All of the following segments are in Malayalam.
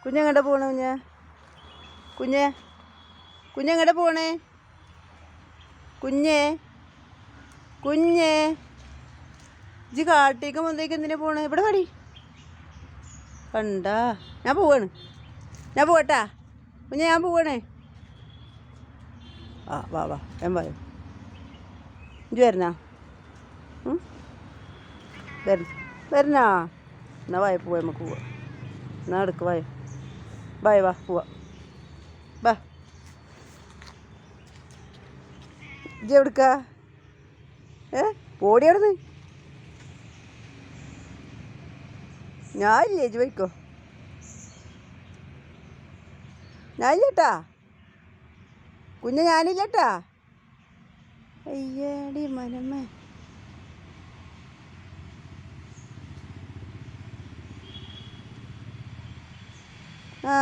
കുഞ്ഞെങ്ങടെ പോണേ കുഞ്ഞേ കുഞ്ഞെങ്ങടെ പോണേ കുഞ്ഞേ കുഞ്ഞേ ഇജ്ജ് കാട്ടിലേക്ക് മുന്തേക്ക് എന്തിനാ പോണേ? ഇവിടെ പാടി കണ്ടാ ഞാൻ പോവാണ്. ഞാൻ പോവട്ടാ കുഞ്ഞെ, ഞാൻ പോവാണേ. ആ വാ വാ ഞാൻ വായോ. ഇജ്ജ് വരണാ? വരണാ? എന്നാ വായ പോവാ, നമുക്ക് പോവാ. എന്നാ എടുക്ക് വായോ. വായ വാ പോവാ. വാ ഇജ്ജ് എവിടുക്കാ? പോടി അവിടുന്ന്. ഞാനില്ലേ, ഇജ്ജ് പോയിക്കോ. ഞാനില്ലേട്ടാ കുഞ്ഞ്, ഞാനില്ലേട്ടാ. അയ്യടി മനമ്മ. ആ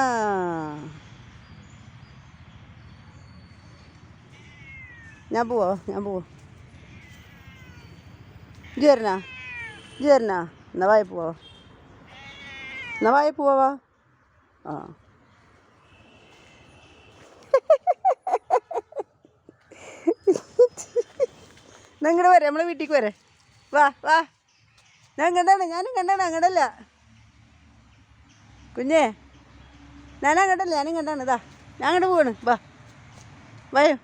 ഞാൻ പോവാ. ഇജ്ജ് വരണാ? എന്നാ വായ പോവാ. ആ നിങ്ങടെ വരെ, നമ്മളെ വീട്ടിലേക്ക് വരെ. വാ വാ. ഞാനും കണ്ടാണ് അങ്ങടല്ല കുഞ്ഞേ. ഞാനും കണ്ടാണ്. ഇതാ ഞാൻ അങ്ങോട്ട് പോവാണ്. വാ വായോ.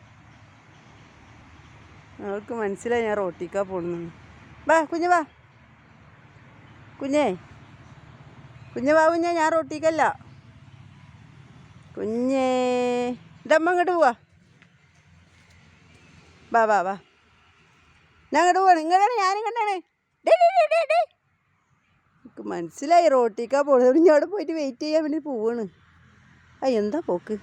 അവൾക്ക് മനസ്സിലായി ഞാൻ റോട്ടിക്കാ പോണെന്ന്. വാ കുഞ്ഞ് വാ. കുഞ്ഞേ വാ കുഞ്ഞേ, ഞാൻ റോട്ടിക്കല്ല കുഞ്ഞേ. ഇതമ്മ അങ്ങോട്ട് പോവാ. വാ വാ വാ. ഞാൻ അങ്ങോട്ട് പോവാണ്. ഞാനും കണ്ടാണ്. എനിക്ക് മനസ്സിലായി റോട്ടിക്കാ പോണത്. ഞാൻ അവിടെ പോയിട്ട് വെയിറ്റ് ചെയ്യാൻ വേണ്ടി പോവാണ്. എന്താ പോക്ക്.